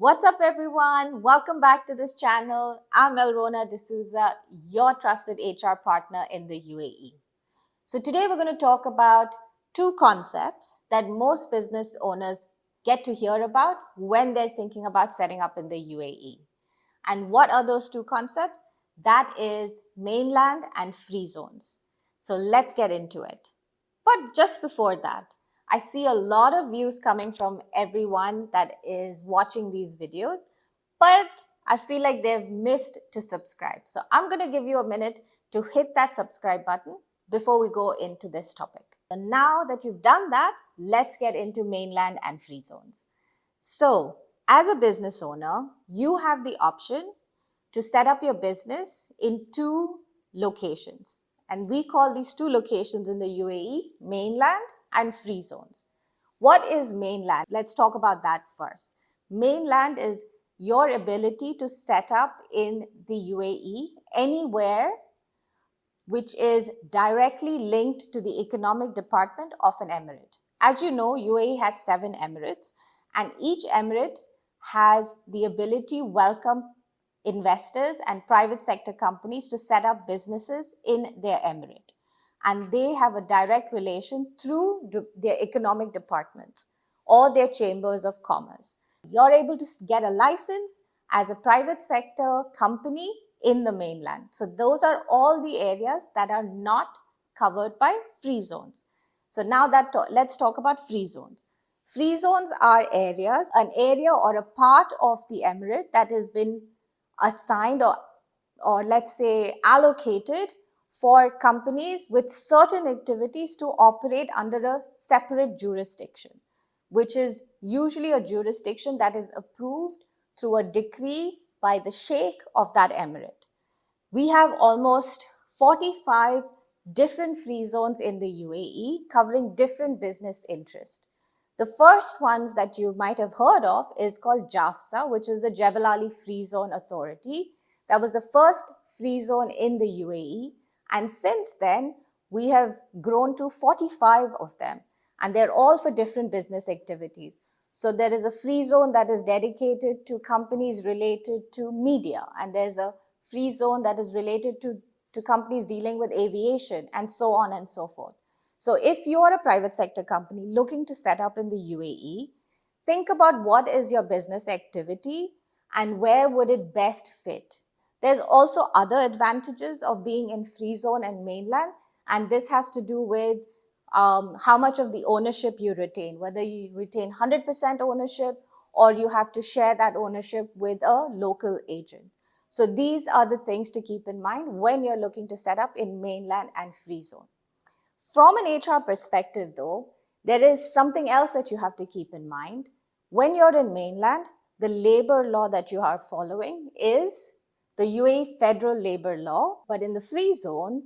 What's up, everyone? Welcome back to this channel. I'm Elrona D'Souza, your trusted HR partner in the UAE. So today we're going to talk about two concepts that most business owners get to hear about when they're thinking about setting up in the UAE. And what are those two concepts? That is mainland and free zones. So let's get into it. But just before that, I see a lot of views coming from everyone that is watching these videos, but I feel like they've missed to subscribe. So I'm going to give you a minute to hit that subscribe button before we go into this topic. And now that you've done that, let's get into mainland and free zones. So as a business owner, you have the option to set up your business in two locations. And we call these two locations in the UAE mainland and free zones. What is mainland? Let's talk about that first. Mainland is your ability to set up in the UAE anywhere which is directly linked to the economic department of an emirate. As you know, UAE has 7 emirates, and each emirate has the ability to welcome investors and private sector companies to set up businesses in their emirate. And they have a direct relation through their economic departments or their chambers of commerce. You're able to get a license as a private sector company in the mainland. So those are all the areas that are not covered by free zones. So now let's talk about free zones. Free zones are areas, an area or a part of the emirate that has been assigned or let's say allocated for companies with certain activities to operate under a separate jurisdiction, which is usually a jurisdiction that is approved through a decree by the sheikh of that emirate. We have almost 45 different free zones in the UAE covering different business interests. The first ones that you might have heard of is called JAFSA, which is the Jebel Ali Free Zone Authority. That was the first free zone in the UAE. And since then, we have grown to 45 of them. And they're all for different business activities. So there is a free zone that is dedicated to companies related to media. And there's a free zone that is related to companies dealing with aviation and so on and so forth. So if you are a private sector company looking to set up in the UAE, think about what is your business activity and where would it best fit. There's also other advantages of being in free zone and mainland, and this has to do with how much of the ownership you retain, whether you retain 100% ownership or you have to share that ownership with a local agent. So these are the things to keep in mind when you're looking to set up in mainland and free zone. From an HR perspective though, there is something else that you have to keep in mind. When you're in mainland, the labor law that you are following is the UAE federal labor law, but in the free zone,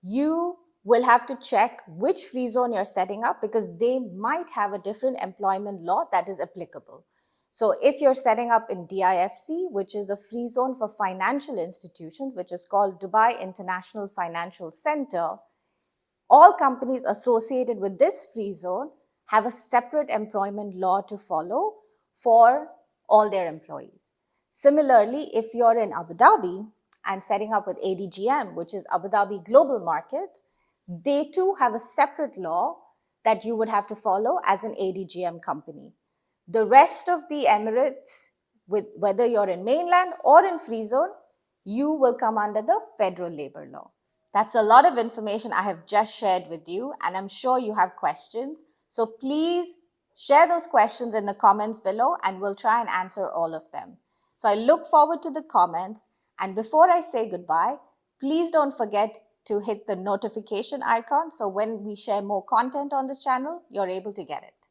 you will have to check which free zone you're setting up because they might have a different employment law that is applicable. So if you're setting up in DIFC, which is a free zone for financial institutions, which is called Dubai International Financial Center, all companies associated with this free zone have a separate employment law to follow for all their employees. Similarly, if you're in Abu Dhabi and setting up with ADGM, which is Abu Dhabi Global Markets, they too have a separate law that you would have to follow as an ADGM company. The rest of the Emirates, whether you're in mainland or in free zone, you will come under the federal labor law. That's a lot of information I have just shared with you, and I'm sure you have questions. So please share those questions in the comments below and we'll try and answer all of them. So I look forward to the comments, and before I say goodbye, please don't forget to hit the notification icon so when we share more content on this channel, you're able to get it.